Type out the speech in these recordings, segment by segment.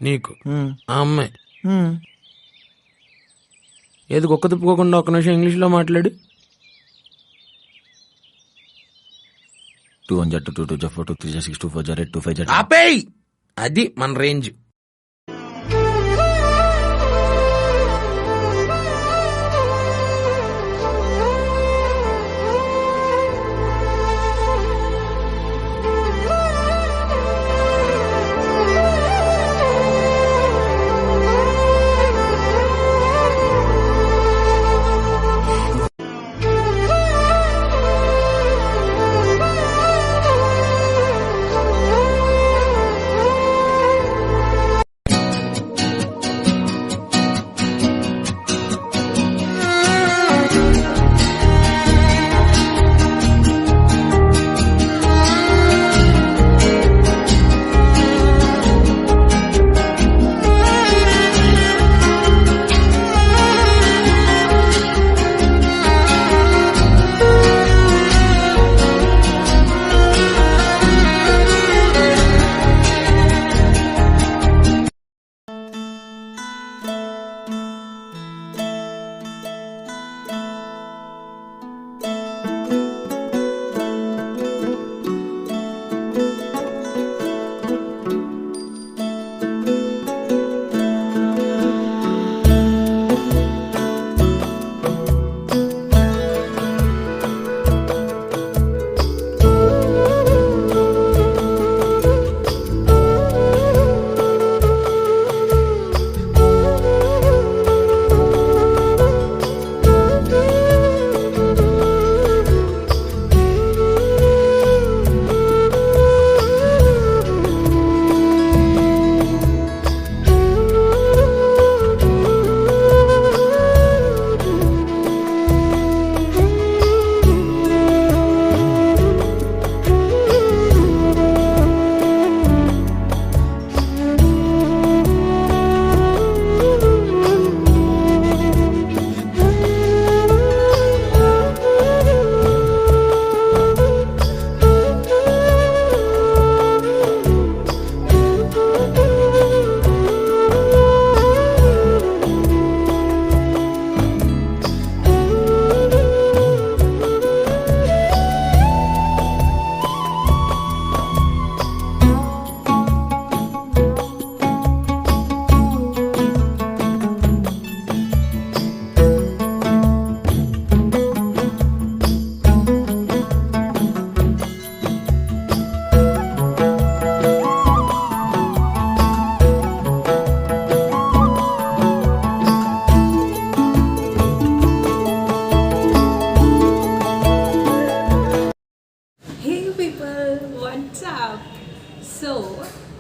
నీకు ఆ అమ్మాయి ఏది ఒక్క తిప్పుకోకుండా ఒక్క నిమిషం ఇంగ్లీష్లో మాట్లాడు. 2 1 2 2 2 4 2 3 6 2 4 8 2 5 ఆపేయ్, అది మన రేంజ్.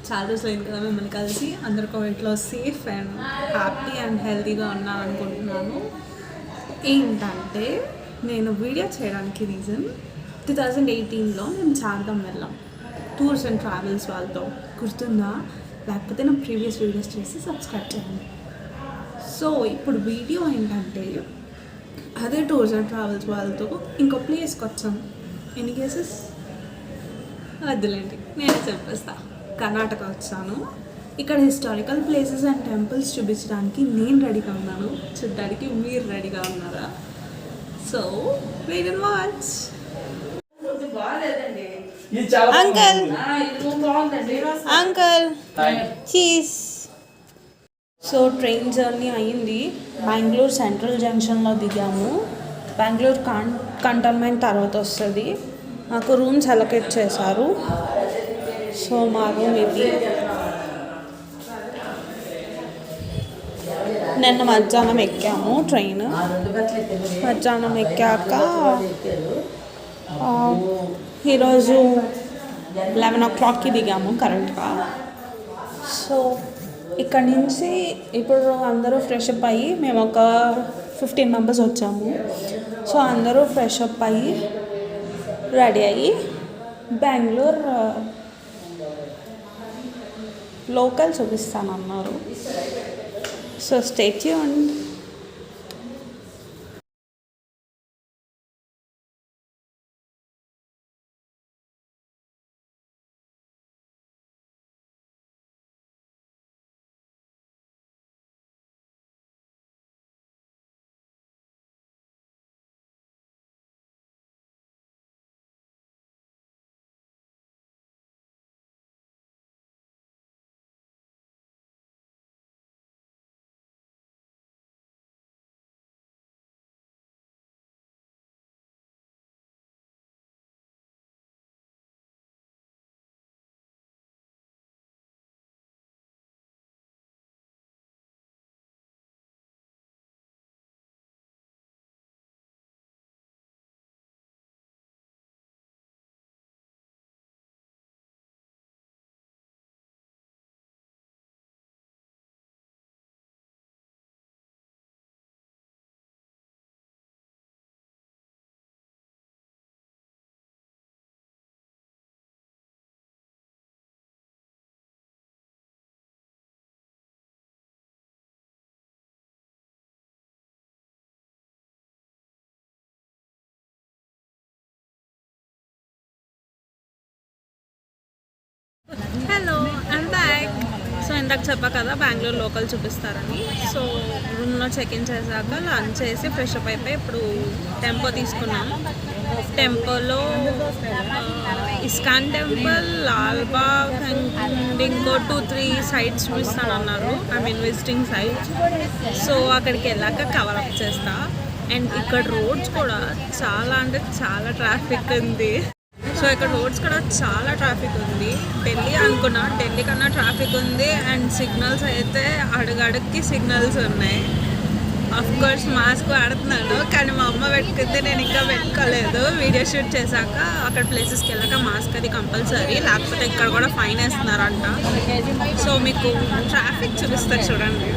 చాలా రోజులు అయింది కదా మిమ్మల్ని కలిసి. అందరు కోవిడ్లో సేఫ్ అండ్ హ్యాపీ అండ్ హెల్తీగా ఉన్నాను అనుకుంటున్నాను. ఏంటంటే నేను వీడియో చేయడానికి రీజన్ 2018లో మేము చార్గం వెళ్ళాం టూర్స్ అండ్ ట్రావెల్స్ వాళ్ళతో. గుర్తుందా? లేకపోతే నా ప్రీవియస్ వీడియోస్ చేసి సబ్స్క్రైబ్ చేయండి. సో ఇప్పుడు వీడియో ఏంటంటే అదే టూర్స్ అండ్ ట్రావెల్స్ వాళ్ళతో ఇంకో ప్లేస్కి వచ్చాం. ఎన్ని కేసెస్ వద్దులేండి, నేనే చెప్పేస్తా. కర్ణాటక వచ్చాను. ఇక్కడ హిస్టారికల్ ప్లేసెస్ అండ్ టెంపుల్స్ చూపించడానికి నేను రెడీగా ఉన్నాను, చూడడానికి మీరు రెడీగా ఉన్నారా? So wait and watch. Uncle uncle cheese. So train journey అయ్యింది. బెంగళూరు సెంట్రల్ జంక్షన్లో దిగాము. బెంగళూరు కంటోన్మెంట్ తర్వాత వస్తుంది. మాకు రూమ్స్ అలొకేట్ చేశారు. సో మా రూమ్ ఇది. నిన్న మధ్యాహ్నం ఎక్కాము ట్రైన్. మధ్యాహ్నం ఎక్కాక ఈరోజు 11 o'clockకి దిగాము కరెక్ట్గా. సో ఇక్కడ నుంచి ఇప్పుడు అందరూ ఫ్రెష్ అప్ అయ్యి, మేము ఒక 15 members వచ్చాము. సో అందరూ ఫ్రెష్ అప్ అయ్యి రెడీ అయ్యి బెంగళూరు లోకల్ చూపిస్తానన్నారు. So stay tuned. Hello I'm back. So ఇందాక చెప్పా కదా బెంగళూరు లోకల్ చూపిస్తారని. సో రూమ్లో చెక్-ఇన్ చేశాక లంచ్ చేసి ఫ్రెష్ అప్ అయిపోయి ఇప్పుడు టెంపో తీసుకున్నాము. టెంపోలో ఇస్కాన్ టెంపుల్, లాల్బాగ్ అండ్ ఇంకో 2-3 సైట్స్ చూపిస్తానన్నారు. I mean visiting sites. So అక్కడికి వెళ్ళాక కవర్ అప్ చేస్తా. అండ్ ఇక్కడ రోడ్స్ కూడా చాలా అంటే చాలా ట్రాఫిక్ ఉంది. సో ఇక్కడ రోడ్స్ కూడా చాలా ట్రాఫిక్ ఉంది. ఢిల్లీ అనుకున్నా, ఢిల్లీ కన్నా ట్రాఫిక్ ఉంది. అండ్ సిగ్నల్స్ అయితే అడుగడుక్కి సిగ్నల్స్ ఉన్నాయి. ఆఫ్ కోర్స్ మాస్క్ వాడుతున్నాను, కానీ మా అమ్మ పెట్టుకుంటే నేను ఇంకా పెట్టుకోలేదు. వీడియో షూట్ చేశాక అక్కడ ప్లేసెస్కి వెళ్ళాక మాస్క్ అది కంపల్సరీ, లేకపోతే ఇక్కడ కూడా ఫైన్ వేస్తున్నారంట. సో మీకు ట్రాఫిక్ చూపిస్తారు చూడండి.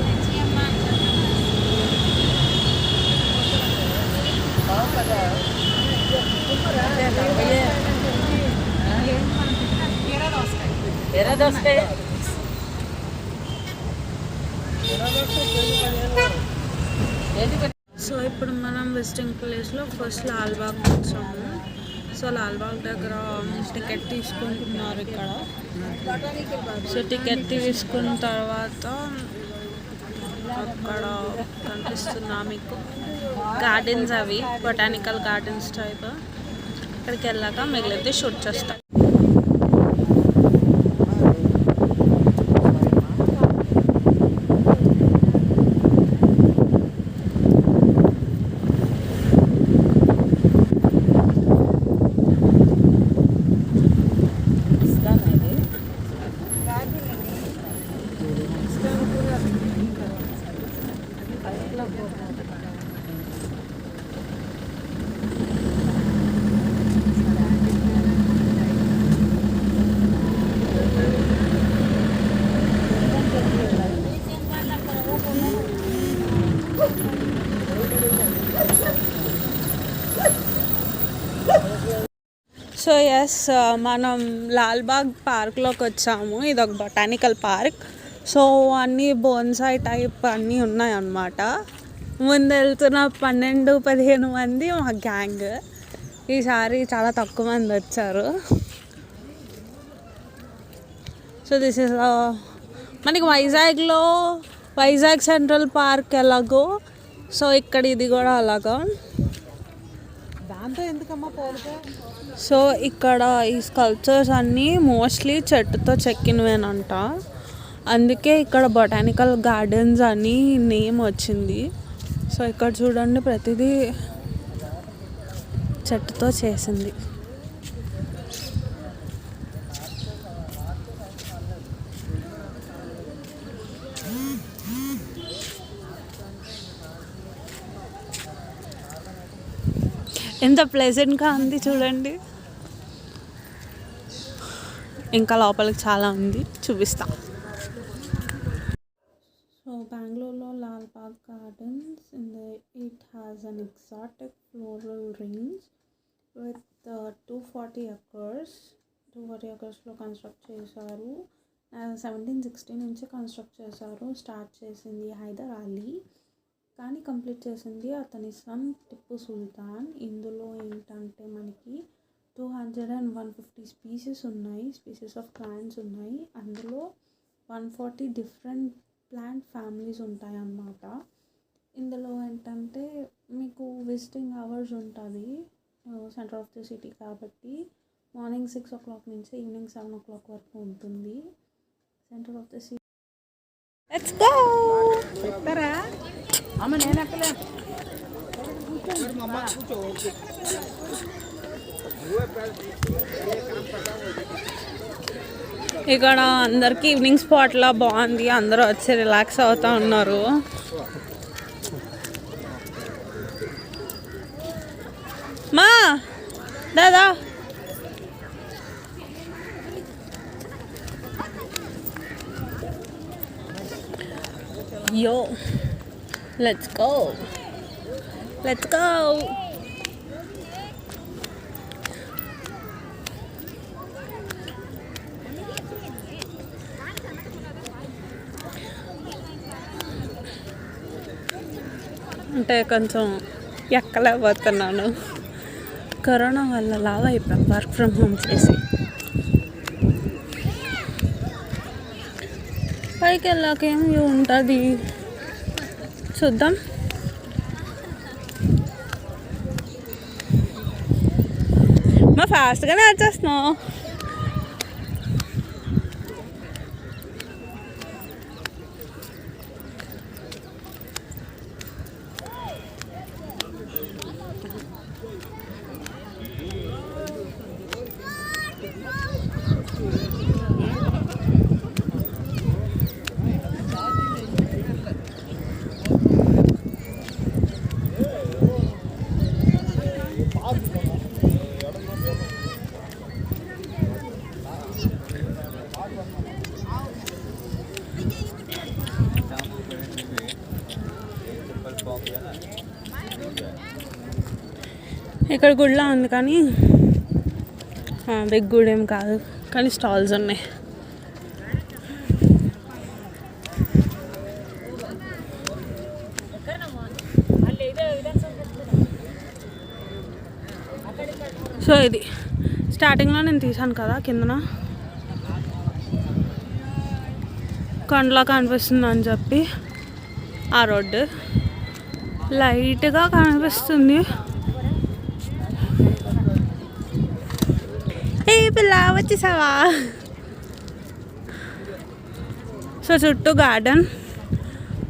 సో ఇప్పుడు మనం విజిటింగ్ ప్లేస్లో ఫస్ట్ లాల్బాగ్ వచ్చాము. సో లాల్బాగ్ దగ్గర టికెట్ తీసుకుంటున్నారు ఇక్కడ. సో టికెట్ తీసుకున్న తర్వాత అక్కడ కనిపిస్తున్నా మీకు గార్డెన్స్, అవి బొటానికల్ గార్డెన్స్ టైప్. అక్కడికి వెళ్ళాక మిగిలితే షూట్ చేస్తాం. సో ఎస్, మనం లాల్బాగ్ పార్క్లోకి వచ్చాము. ఇది ఒక బొటానికల్ పార్క్. సో అన్నీ బోన్సాయి టైప్ అన్నీ ఉన్నాయన్నమాట. ముందు వెళ్తున్న 12-15 మంది మా గ్యాంగ్. ఈసారి చాలా తక్కువ మంది వచ్చారు. సో దిస్ ఇస్ మనకి వైజాగ్ సెంట్రల్ పార్క్ ఎలాగో, సో ఇక్కడ ఇది కూడా అలాగా. సో ఇక్కడ ఈ స్కల్ప్చర్స్ అన్నీ మోస్ట్లీ చెట్టుతో చెక్కినవేనంట. అందుకే ఇక్కడ బొటానికల్ గార్డెన్స్ అని నేమ్ వచ్చింది. సో ఇక్కడ చూడండి, ప్రతిదీ చెట్టుతో చేసింది. ఎంత ప్లెజెంట్గా ఉంది చూడండి. ఇంకా లోపలికి చాలా ఉంది, చూపిస్తా. సో బెంగళూరులో Lalbagh gardens it has an exotic floral range with 240 acres. 240 acresలో కన్స్ట్రక్ట్ చేశారు. 1760 నుంచి కన్స్ట్రక్ట్ చేశారు. స్టార్ట్ చేసింది హైదర్ అలీ, కానీ కంప్లీట్ చేసింది అతని సన్ టిప్పు సుల్తాన్. ఇందులో ఏంటంటే మనకి 200 and 150 స్పీసీస్ ఆఫ్ ప్లాంట్స్ ఉన్నాయి. అందులో 140 డిఫరెంట్ ప్లాంట్ ఫ్యామిలీస్ ఉంటాయి అన్నమాట. ఇందులో ఏంటంటే మీకు విజిటింగ్ అవర్స్ ఉంటుంది. సెంటర్ ఆఫ్ ది సిటీ కాబట్టి మార్నింగ్ 6 o'clock నుంచి ఈవినింగ్ 7 o'clock వరకు ఉంటుంది. Centre of the city. Let's go. చెప్తారా? ఇక్కడ అందరికి ఈవినింగ్ స్పాట్లా బాగుంది. అందరూ వచ్చి రిలాక్స్ అవుతూ ఉన్నారు. మా దాదా యో లెట్స్ గో. అంటే కొంచెం ఎక్కలేకపోతున్నాను, కరోనా వల్ల లాగా అయిపోయాం వర్క్ ఫ్రమ్ హోమ్ చేసి. పైకి వెళ్ళాక ఏం వ్యూ ఉంటుంది చూద్దాం. మా ఫాస్ట్గానే వచ్చేస్తున్నావు. ఇక్కడ గుడిలా ఉంది కానీ బిగ్ గుడి ఏం కాదు, కానీ స్టాల్స్ ఉన్నాయి. సో ఇది స్టార్టింగ్లో నేను తీసాను కదా కిందన కొండలా కనిపిస్తుంది అని చెప్పి ఆ రోడ్డు లైట్గా కనిపిస్తుంది. ఏ పిల్ల వచ్చేసావా? సో చుట్టూ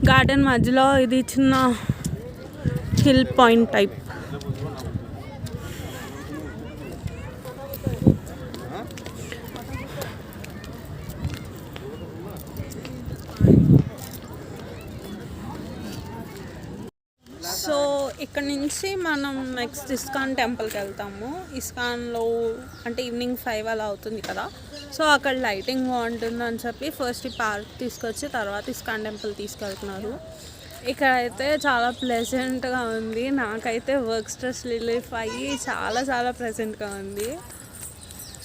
గార్డెన్ మధ్యలో ఇది చిన్న హిల్ పాయింట్ టైప్. సో ఇక్కడ నుంచి మనం నెక్స్ట్ ఇస్కాన్ టెంపుల్కి వెళ్తాము. ఇస్కాన్లో అంటే ఈవినింగ్ 5 అలా అవుతుంది కదా. సో అక్కడ లైటింగ్ బాగుంటుంది అని చెప్పి ఫస్ట్ ఈ పార్క్ తీసుకొచ్చి తర్వాత ఇస్కాన్ టెంపుల్ తీసుకెళ్తున్నారు. ఇక్కడైతే చాలా ప్లెజెంట్గా ఉంది. నాకైతే వర్క్ స్ట్రెస్ రిలీఫ్ అయ్యి చాలా చాలా ప్లెజెంట్గా ఉంది.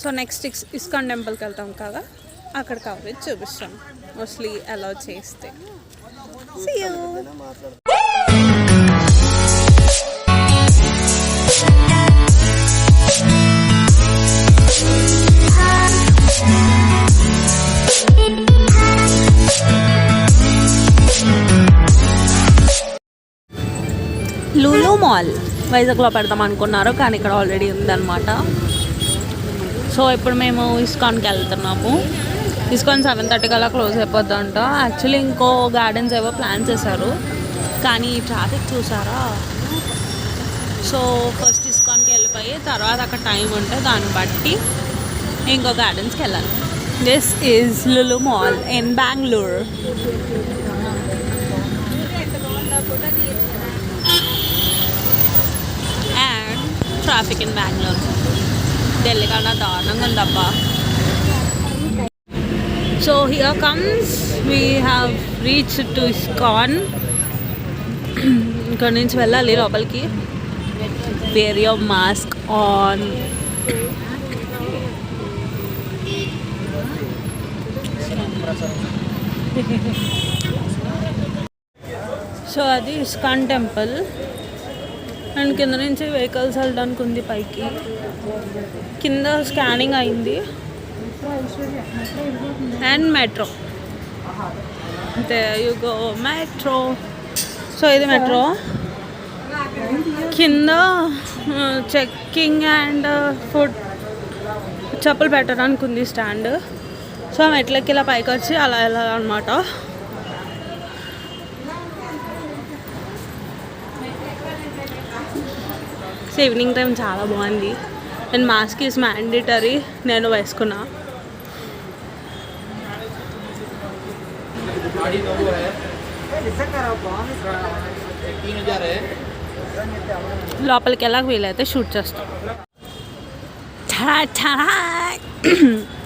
సో నెక్స్ట్ ఇస్కాన్ టెంపుల్కి వెళ్తాం కదా, అక్కడ కవరేజ్ చూపిస్తాం మోస్ట్లీ అలౌ చేస్తే. See you. లూలు మాల్ వైజాగ్లో పెడదాం అనుకున్నారు కానీ ఇక్కడ ఆల్రెడీ ఉందన్నమాట. సో ఇప్పుడు మేము ఇస్కాన్కి వెళ్తున్నాము. ఇస్కాన్ 7:30 కల్లా క్లోజ్ అయిపోద్దంట. యాక్చువల్లీ ఇంకో గార్డెన్స్ ఏవో ప్లాన్ చేశారు కానీ ట్రాఫిక్ చూసారా. సో ఫస్ట్ ఇస్కాన్కి వెళ్ళిపోయి తర్వాత అక్కడ టైం ఉంటే దాన్ని బట్టి ఇంకో గార్డెన్స్కి వెళ్ళాలి. This is Lulu mall in Bengaluru. And traffic in Bengaluru Delhi కన్నా దారుణంగా ఉందబ్బా. So here comes we have reach to ISKCON. ఇక్కడ నుంచి వెళ్ళాలి లోపలికి. Wear your mask on. So అది ఇస్కాన్ టెంపుల్. అండ్ కింద నుంచి వెహికల్స్ వెళ్ళడానికి ఉంది పైకి. కింద స్కానింగ్ అయింది and metro. there you go metro. So ఇది మెట్రో. కింద చెక్కింగ్ అండ్ ఫుడ్ చెప్పులు పెట్టడానికి ఉంది స్టాండ్. సో మెట్లకి ఇలా పైకి వచ్చి అలా వెళ్ళాలన్నమాట. సో ఈవినింగ్ టైం చాలా బాగుంది. అండ్ మాస్క్ ఈజ్ మ్యాండేటరీ, నేను వేసుకున్నా. లోపలికి వెళ్ళాక వీలైతే షూట్ చేస్తాం.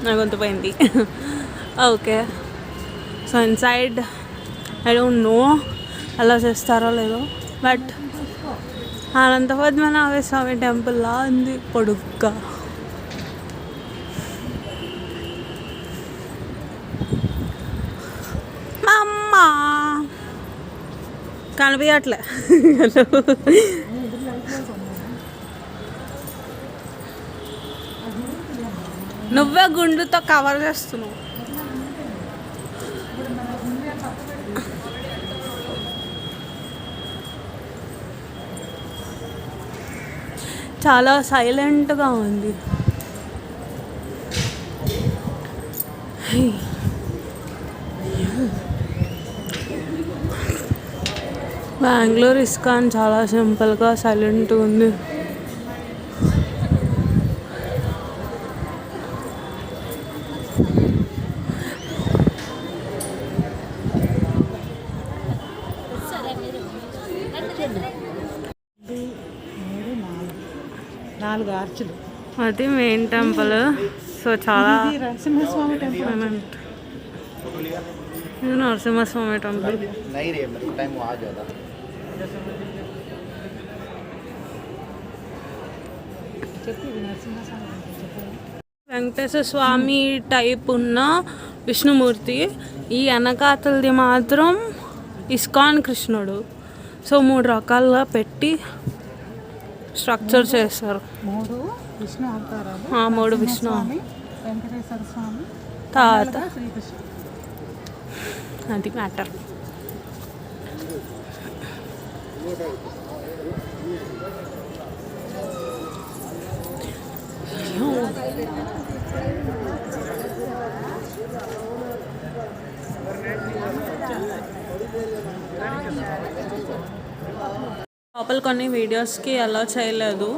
నాకు గొంతుపోయింది. Okay, so inside I don't know అలా చేస్తారో లేదో, బట్ అనంత పద్మనాభ స్వామి టెంపుల్లా ఉంది పొడుగ్గా. మా అమ్మ కనిపించట్లే. నువ్వే గుండుతో కవర్ చేస్తున్నావు. చాలా సైలెంట్గా ఉంది. బెంగళూరు ఇస్కాన్ చాలా సింపుల్గా సైలెంట్గా ఉంది. నాలుగు ఆర్చులు. అది మెయిన్ టెంపుల్. సో చాలా ఇది నరసింహస్వామి టెంపుల్. ఇది నరసింహస్వామి టెంపుల్. చెప్పు, ఇది నరసింహస్వామి టెంపుల్ చెప్పాలి. వెంకటేశ్వర స్వామి టైప్ ఉన్న విష్ణుమూర్తి. ఈ వెనకాతలది మాత్రం ఇస్కాన్ కృష్ణుడు. సో 3 రకాలుగా పెట్టి స్ట్రక్చర్ చేస్తారు. 3 విష్ణు అవతారాలు. 3 విష్ణు, స్వామి, వెంకటేశ్వర స్వామి, తర్వాత శ్రీకృష్ణ. అది మ్యాటర్. లోపల కొన్ని వీడియోస్కి అలా చేయలేదు.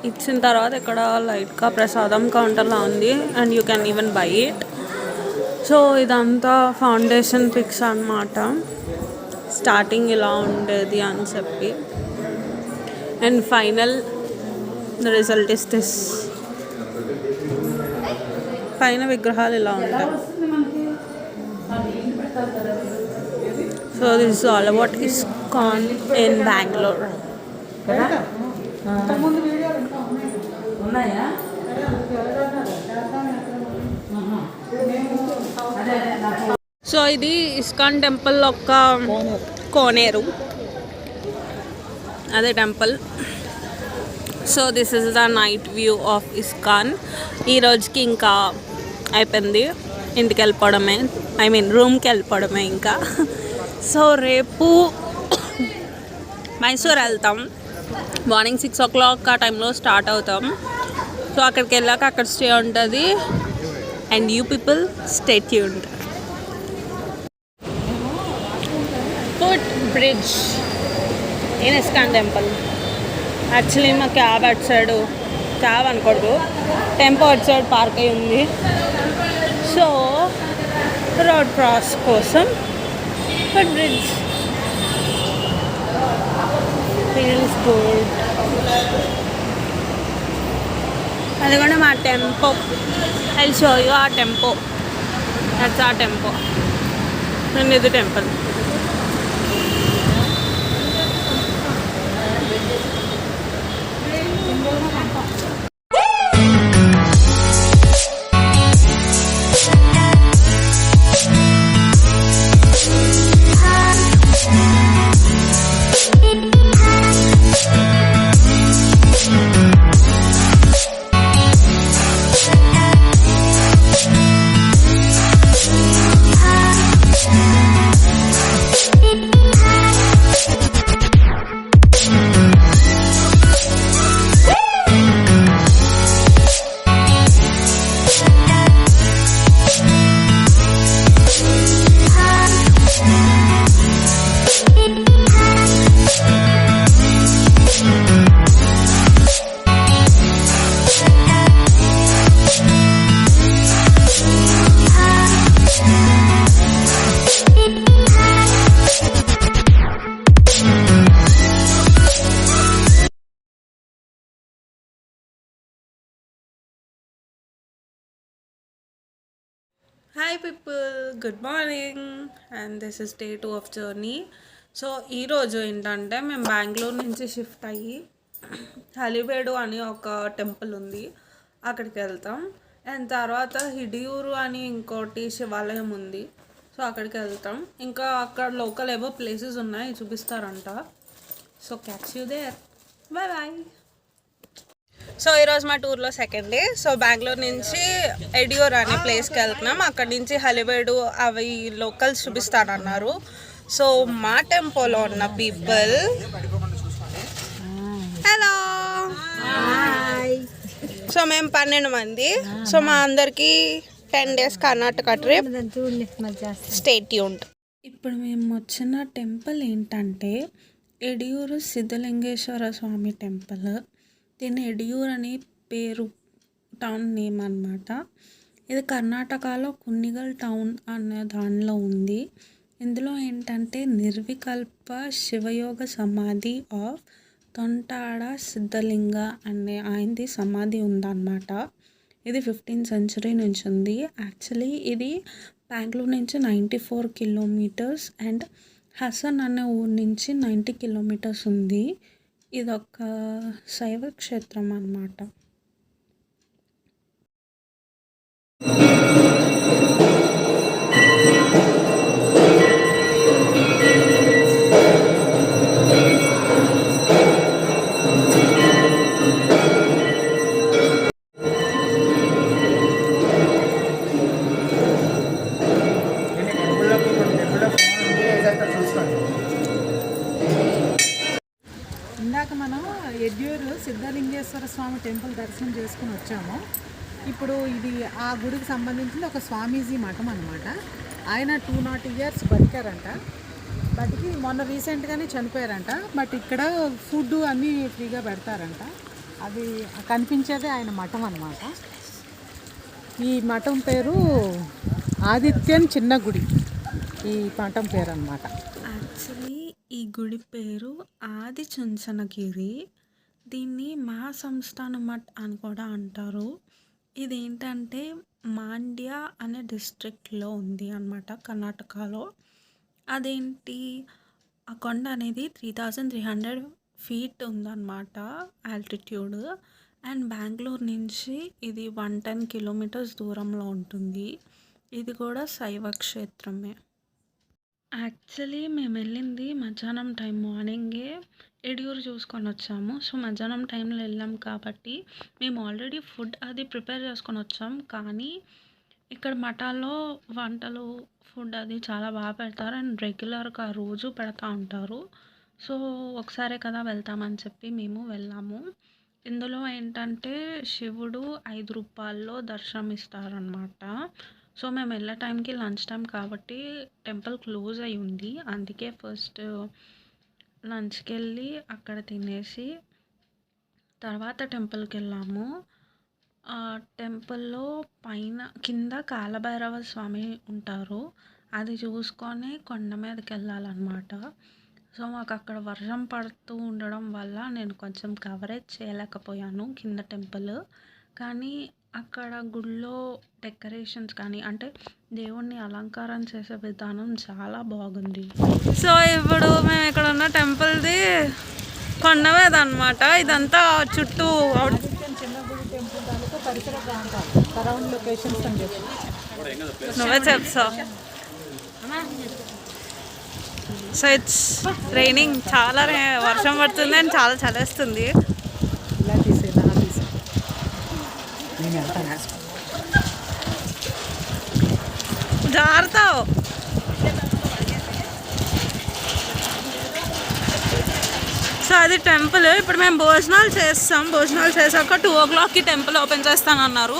ఇచ్చిన తర్వాత ఇక్కడ లైట్గా ప్రసాదం కౌంటర్లా ఉంది and you can even by it. So ఇదంతా ఫౌండేషన్ పిక్స్ అన్నమాట. స్టార్టింగ్ ఇలా ఉండేది అని చెప్పి and final result is this. పైన విగ్రహాలు ఇలా ఉంటాయి. So this is all about ISKCON in Bengaluru. So ఇది ఇస్కాన్ టెంపుల్ ఒక కోనేరు, అదే temple. So this is the night view of ISKCON. ఈ రోజుకి ఇంకా అయిపోయింది, ఇంటికి వెళ్ళిపోవడమే, ఐ మీన్ రూమ్కి వెళ్ళిపోవడమే ఇంకా. సో రేపు మైసూర్ వెళ్తాం. మార్నింగ్ 6 o'clock ఆ టైంలో స్టార్ట్ అవుతాం. సో అక్కడికి వెళ్ళాక అక్కడ స్టే ఉంటుంది and you people stay tuned. Foot bridge in ISKCON temple. Actually మా క్యాబ్ అటు సైడ్, క్యాబ్ అనకూడదు, టెంపో అటు సైడ్ పార్క్ అయి ఉంది. సో రోడ్ క్రాస్ కోసం ఫుట్ బ్రిడ్జ్. Feels good. అది కూడా మా టెంపో. ఐ షో యూ ఆ టెంపో. దట్స్ ఆ టెంపో అండ్ ఇది temple. Hi people, good morning and this is day 2 of journey. So ఈరోజు ఏంటంటే మేము బెంగళూరు నుంచి షిఫ్ట్ అయ్యి హలివేడు అని ఒక టెంపుల్ ఉంది, అక్కడికి వెళ్తాం. అండ్ తర్వాత హిడియూరు అని ఇంకోటి శివాలయం ఉంది, సో అక్కడికి వెళ్తాం. ఇంకా అక్కడ లోకల్ ఏవో ప్లేసెస్ ఉన్నాయి, చూపిస్తారంట. So catch you there. Bye bye. So ఈరోజు మా టూర్లో సెకండ్ డే. సో బెంగళూరు నుంచి ఎడియూర్ అనే ప్లేస్కి వెళ్తున్నాం. అక్కడి నుంచి హలివేడు అవి లోకల్స్ చూపిస్తానన్నారు. సో మా టెంపోలో ఉన్న పీపుల్, హలో. సో మేము 12 మంది. సో మా అందరికి 10 days Karnataka trip. Stay tuned. ఇప్పుడు మేము వచ్చిన టెంపుల్ ఏంటంటే ఎడియూరు సిద్ధలింగేశ్వర స్వామి టెంపుల్. దీన్ని ఎడియూర్ అని పేరు, టౌన్ నేమ్ అన్నమాట. ఇది కర్ణాటకలో కున్నిగల్ టౌన్ అనే దానిలో ఉంది. ఇందులో ఏంటంటే నిర్వికల్ప శివయోగ సమాధి ఆఫ్ తొంటాడ సిద్ధలింగ అనే ఆయనది సమాధి ఉందన్నమాట. ఇది 15th century నుంచి ఉంది. యాక్చువల్లీ ఇది బెంగళూరు నుంచి 94 kilometers అండ్ హసన్ అనే ఊరు నుంచి 90 kilometers ఉంది. ఇదొక శైవ క్షేత్రం అన్నమాట. ఇందాక మనం ఎడ్యూరు సిద్ధలింగేశ్వర స్వామి టెంపుల్ దర్శనం చేసుకుని వచ్చాము. ఇప్పుడు ఇది ఆ గుడికి సంబంధించిన ఒక స్వామీజీ మఠం అనమాట. ఆయన 200 years బతికారంట. బతికి మొన్న రీసెంట్గానే చనిపోయారంట. బట్ ఇక్కడ ఫుడ్ అన్నీ ఫ్రీగా పెడతారంట. అది కనిపించేదే ఆయన మఠం అనమాట. ఈ మఠం పేరు ఆదిత్యన్ చిన్న గుడి, ఈ మఠం పేరు అనమాట. యాక్చువల్లీ ఈ గుడి పేరు ఆది చుంచనగిరి. దీన్ని మహాసంస్థాన మఠ్ అని కూడా అంటారు. ఇదేంటంటే మాండ్య అనే డిస్ట్రిక్ట్లో ఉంది అన్నమాట, కర్ణాటకలో. అదేంటి, ఆ కొండ అనేది 3300 feet ఉందన్నమాట ఆల్టిట్యూడ్. అండ్ బెంగళూరు నుంచి ఇది 110 kilometers దూరంలో ఉంటుంది. ఇది కూడా శైవ క్షేత్రమే. యాక్చువల్లీ మేము వెళ్ళింది మధ్యాహ్నం టైం, మార్నింగే ఎడియూరు చూసుకొని వచ్చాము. సో మధ్యాహ్నం టైంలో వెళ్ళాం కాబట్టి మేము ఆల్రెడీ ఫుడ్ అది ప్రిపేర్ చేసుకొని వచ్చాం. కానీ ఇక్కడ మఠాల్లో వంటలు, ఫుడ్ అది చాలా బాగా పెడతారు అండ్ రెగ్యులర్గా రోజు పెడతా ఉంటారు. సో ఒకసారే కదా వెళ్తామని చెప్పి మేము వెళ్ళాము. ఇందులో ఏంటంటే శివుడు 5 రూపాల్లో దర్శనం ఇస్తారనమాట. సో మేము వెళ్ళే టైంకి లంచ్ టైం కాబట్టి టెంపుల్ క్లోజ్ అయి ఉంది. అందుకే ఫస్ట్ లంచ్కి వెళ్ళి అక్కడ తినేసి తర్వాత టెంపుల్కి వెళ్ళాము. టెంపుల్లో కింద కాలభైరవ స్వామి ఉంటారు. అది చూసుకొని కొండ మీదకి వెళ్ళాలన్నమాట. సో మాకు అక్కడ వర్షం పడుతూ ఉండడం వల్ల నేను కొంచెం కవరేజ్ చేయలేకపోయాను కింద టెంపుల్. కానీ అక్కడ గుడిలో డెకరేషన్స్ కానీ, అంటే దేవుణ్ణి అలంకారం చేసే విధానం చాలా బాగుంది. సో ఇప్పుడు మేము ఇక్కడ ఉన్న టెంపుల్ది కొండ మీద అనమాట. ఇదంతా చుట్టూ చిన్న గుడి టెంపుల్ తాలూకా పరిసర ప్రాంతాలు, సరౌండ్ లొకేషన్స్ అని చెప్పి నువ్వే చెప్తావు. సో ఇట్స్ రైనింగ్, చాలా వర్షం పడుతుంది అండ్ చాలా చలేస్తుంది. ఇలా తీసే నా తీసే జారుతావు. సో అది టెంపుల్. ఇప్పుడు మేము భోజనాలు చేస్తాం. భోజనాలు చేశాక 2 o'clockకి టెంపుల్ ఓపెన్ చేస్తానన్నారు.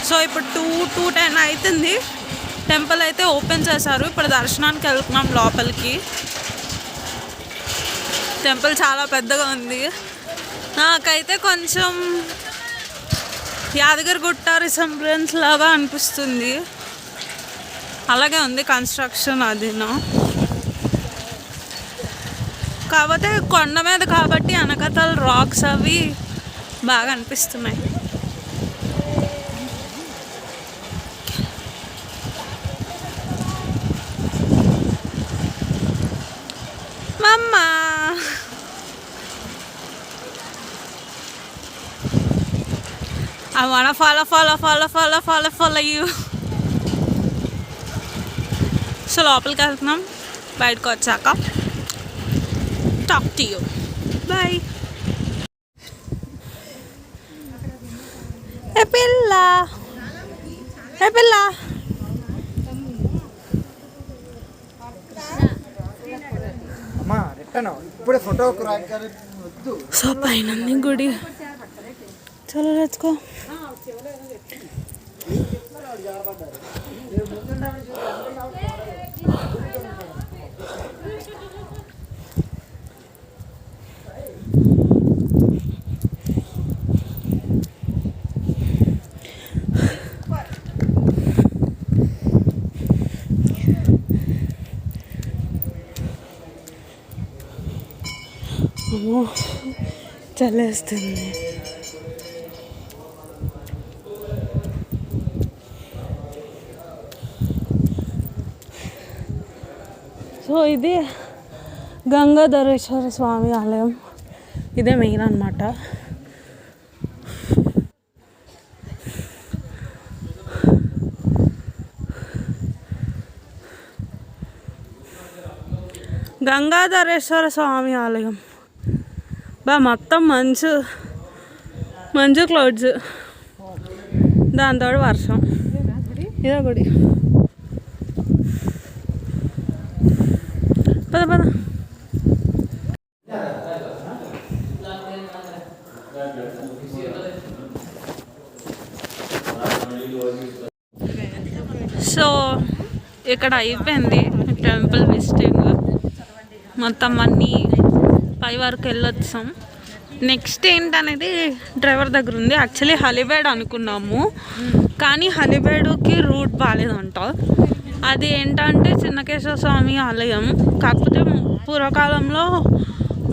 సో ఇప్పుడు 2:10 అవుతుంది. టెంపుల్ అయితే ఓపెన్ చేశారు. ఇప్పుడు దర్శనానికి వెళ్తున్నాం లోపలికి. టెంపుల్ చాలా పెద్దగా ఉంది. నాకైతే కొంచెం యాదగిరిగుట్ట రిసెంబ్లెన్స్ లాగా అనిపిస్తుంది. అలాగే ఉంది కన్స్ట్రక్షన్ అదిను. కాకపోతే కొండ మీద కాబట్టి వెనకతల రాక్స్ అవి బాగా అనిపిస్తున్నాయి. మమ్మా I wanna follow you. So లోపలికి వెళ్తున్నాం. బయటకు వచ్చాక టాక్ టు యూ. బాయ్. ఏ పిల్ల సో పైన గుడి. చలో లెట్స్ గో. చల్లేస్తుంది. సో ఇది గంగాధరేశ్వర స్వామి ఆలయం. ఇదే మెయిన్ అన్నమాట. గంగాధరేశ్వర స్వామి ఆలయం మొత్తం మంచు మంచు క్లౌడ్స్, దాంతో వర్షం. ఇదే గుడి. పద పద. సో ఇక్కడ అయిపోయింది టెంపుల్ విజిటింగ్. మొత్తం అన్నీ పై వరకు వెళ్ళొచ్చాం. నెక్స్ట్ ఏంటనేది డ్రైవర్ దగ్గర ఉంది. యాక్చువల్లీ హలీబేడ్ అనుకున్నాము, కానీ హలీబేడ్కి రూట్ బాగాలేదంట. అది ఏంటంటే చిన్నకేశ్వర స్వామి ఆలయం. కాకపోతే పూర్వకాలంలో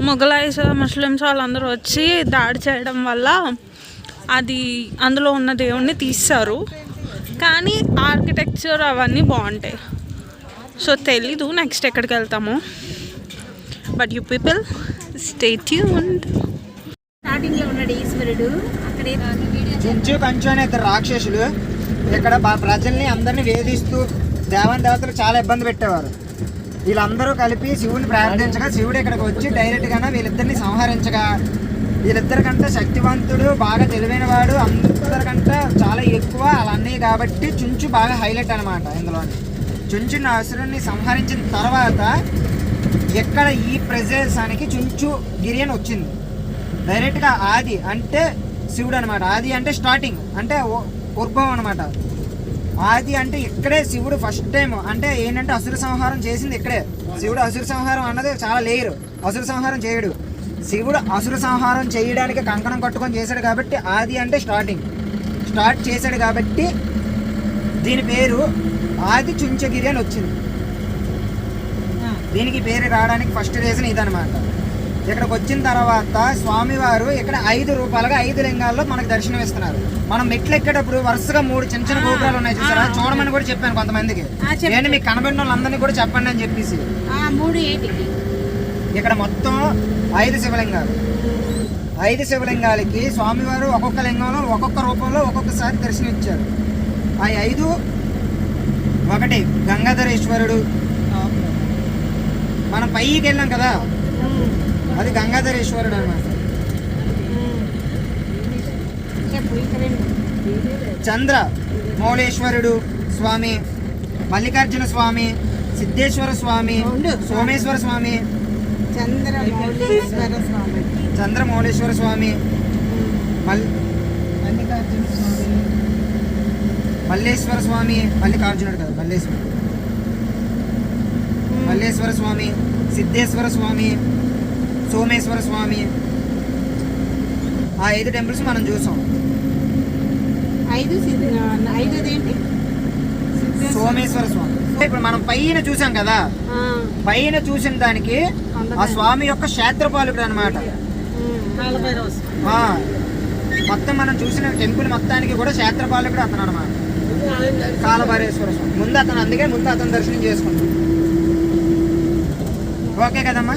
మొఘలాయిస్ ముస్లిమ్స్ వాళ్ళందరూ వచ్చి దాడి చేయడం వల్ల అది అందులో ఉన్న దేవుణ్ణి తీస్తారు. కానీ ఆర్కిటెక్చర్ అవన్నీ బాగుంటాయి. సో తెలీదు నెక్స్ట్ ఎక్కడికి వెళ్తాము. But you people stay tuned. స్టార్టింగ్లో ఉన్నాడు ఈశ్వరుడు. అక్కడే చుంచు కంచు అనే ఇద్దరు రాక్షసులు ఇక్కడ ప్రజల్ని అందరినీ వేధిస్తూ దేవతలు చాలా ఇబ్బంది పెట్టేవారు. వీళ్ళందరూ కలిపి శివుని ప్రార్థించగా శివుడు ఇక్కడికి వచ్చి డైరెక్ట్గానే వీళ్ళిద్దరిని సంహరించగా, వీళ్ళిద్దరికంటే శక్తివంతుడు, బాగా తెలివైన వాడు, అందరికంటే చాలా ఎక్కువ అలా అన్నీ కాబట్టి చుంచు బాగా హైలైట్ అనమాట. ఇందులోని చుంచుని అసురుని సంహరించిన తర్వాత ఎక్కడ ఈ ప్రదేశానికి చుంచు గిరి అని వచ్చింది. డైరెక్ట్గా ఆది అంటే శివుడు అనమాట. ఆది అంటే స్టార్టింగ్, అంటే ఉద్భవం అనమాట. ఆది అంటే ఇక్కడే శివుడు ఫస్ట్ టైం అంటే ఏంటంటే అసుర సంహారం చేసింది ఇక్కడే. శివుడు అసుర సంహారం అన్నది చాలా లేరు. అసుర సంహారం చేయడు. శివుడు అసుర సంహారం చేయడానికి కంకణం కట్టుకొని చేశాడు కాబట్టి ఆది అంటే స్టార్ట్ చేశాడు కాబట్టి దీని పేరు ఆది చుంచగిరి అని వచ్చింది. దీనికి పేరు రావడానికి ఫస్ట్ రీజన్ ఇదనమాట. ఇక్కడికి వచ్చిన తర్వాత స్వామివారు ఇక్కడ 5 రూపాయలుగా 5 లింగాల్లో మనకు దర్శనం ఇస్తున్నారు. మనం మెట్లు ఎక్కేటప్పుడు వరుసగా 3 చిన్న చిన్న గోపురాలు ఉన్నాయి చూసారా, చూడమని కూడా చెప్పాను కొంతమందికి. నేను మీకు కనబడిన వాళ్ళందరినీ కూడా చెప్పండి అని చెప్పేసి. ఇక్కడ మొత్తం 5 శివలింగాలు. 5 శివలింగాలకి స్వామివారు ఒక్కొక్క లింగంలో ఒక్కొక్క రూపంలో ఒక్కొక్కసారి దర్శనం ఇచ్చారు. ఆ 5 ఒకటి గంగాధరేశ్వరుడు. మనం పైకి వెళ్ళాం కదా, అది గంగాధరేశ్వరుడు అనమాట. చంద్ర మౌళేశ్వరుడు స్వామి, మల్లికార్జున స్వామి, సిద్ధేశ్వర స్వామి, సోమేశ్వర స్వామి, చంద్రమౌళేశ్వర స్వామి, మల్లికార్జున స్వామి, మల్లేశ్వర స్వామి, మల్లికార్జునుడు కదా మల్లేశ్వర స్వామి, సిద్ధేశ్వర స్వామి, సోమేశ్వర స్వామి. ఆ 5 టెంపుల్స్ మనం చూసాం. 5 సోమేశ్వర స్వామి. ఇప్పుడు మనం పైన చూసాం కదా, పైన చూసిన దానికి ఆ స్వామి యొక్క క్షేత్రపాలకుడు అనమాట. మొత్తం మనం చూసిన టెంపుల్ మొత్తానికి కూడా క్షేత్రపాలకుడు అతను అనమాట, కాలభైరేశ్వర స్వామి. అందుకే ముందు అతను దర్శనం చేసుకుంటాం. ఓకే కదమ్మా.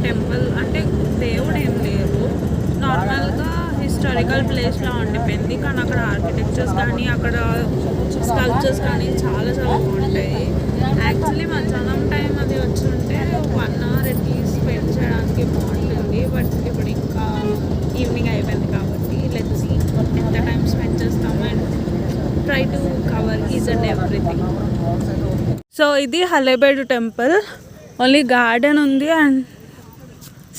టెంపుల్ అంటే దేవుడు ఏం లేరు, నార్మల్గా హిస్టారికల్ ప్లేస్లో ఉండిపోయింది. కానీ అక్కడ ఆర్కిటెక్చర్స్ కానీ అక్కడ స్కల్ప్చర్స్ కానీ చాలా చాలా బాగుంటాయి. యాక్చువల్లీ మధ్యాహ్నం టైం అది వచ్చి ఉంటే 1 hour అట్లీస్ట్ స్పెండ్ చేయడానికి బాగుంటుంది. బట్ ఇప్పుడు ఇంకా ఈవినింగ్ అయిపోయింది కాబట్టి లెట్స్ సీ ఎంత టైం స్పెండ్ చేస్తాము and try to cover is and everything. So ఇది హలేబేడు టెంపుల్. ఓన్లీ గార్డెన్ ఉంది అండ్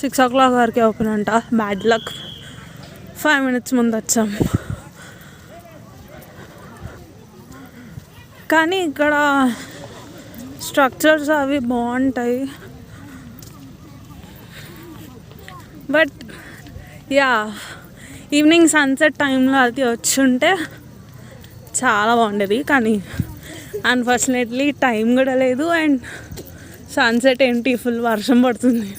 6 o'clock వరకే ఓపెన్ అంట. బ్యాడ్ లక్, 5 minutes ముందు వచ్చాం. కానీ ఇక్కడ స్ట్రక్చర్స్ అవి బాగుంటాయి. బట్ యా ఈవినింగ్ సన్సెట్ టైంలో అది వచ్చి ఉంటే చాలా బాగుండేది. కానీ అన్ఫార్చునేట్లీ టైం కూడా లేదు అండ్ సన్సెట్ ఏంటి ఫుల్ వర్షం పడుతుంది.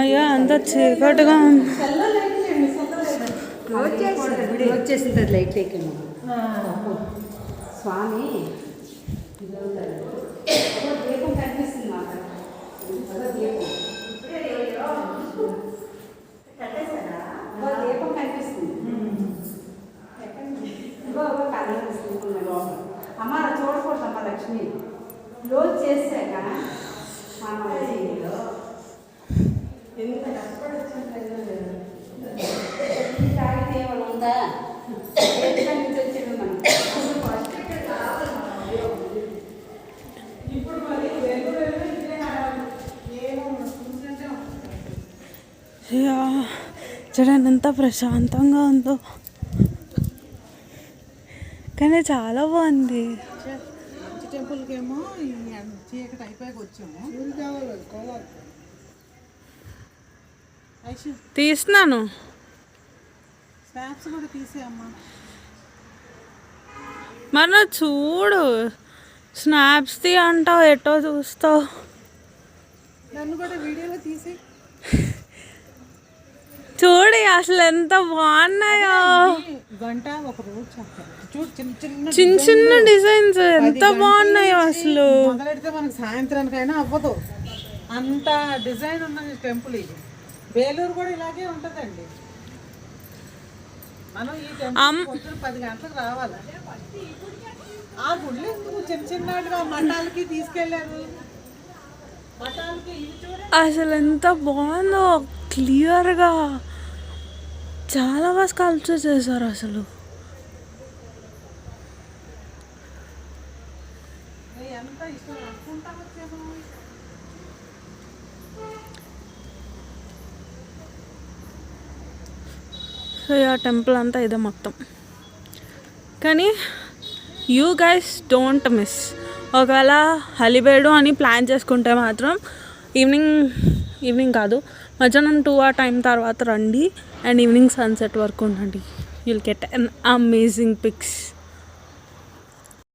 అయ్యా అంత చీకటిగా ఉంది. వచ్చేసింది లైట్ ఎక్కింది స్వామి. దీపం కనిపిస్తుంది మాకు. దీపం కనిపిస్తుంది. అమ్మ చూడకూడదమ్మా లక్ష్మి. రోజు చేసాక ఎంత కష్టపడి ఉందా చూడండి ఎంత ప్రశాంతంగా ఉందో. కానీ చాలా బాగుంది. టెంపుల్కి ఏమో చీకటి అయిపోయాక వచ్చాము. తీస్తున్నాను. స్నాప్స్ కూడా తీసేయమ్మా. మన చూడు స్నాప్స్ తీ అంటావు, ఎటో చూస్తావు. నన్ను కూడా వీడియోలో తీసి చూడు అసలు ఎంత బాగున్నాయో. గంట ఒక రోజు చూడు, చిన్న చిన్న చిన్న డిజైన్స్ ఎంత బాగున్నాయో అసలు. మొదలెడితే మనకు సాయంత్రానికైనా అవ్వదు అంత డిజైన్ ఉన్నది టెంపుల్. ఇది వేలూరు కూడా ఇలాగే ఉంటుందండి. మనం ఈ టెంపుల్ పొద్దున 10 గంటలకు రావాలి. ఆ గుళ్ళు ఎందుకు చిన్న చిన్నగా మఠాలకి తీసుకెళ్ళారు. మఠాలకి ఇవి చూడండి అసలు ఎంత బాగుందో, క్లియర్గా చాలా బాగా స్కల్ప్చర్ చేశారు అసలు. ఎంత ఇష్టం అనుకుంటా వచ్చాము. సో ఆ టెంపుల్ అంతా ఇదే మొత్తం. కానీ యూ గైస్ డోంట్ మిస్. ఒకవేళ హలిబేడు అని ప్లాన్ చేసుకుంటే మాత్రం ఈవినింగ్ కాదు, మధ్యాహ్నం 2 ఆ టైం తర్వాత రండి అండ్ ఈవినింగ్ సన్సెట్ వరకు ఉండండి. You'll get an amazing pics.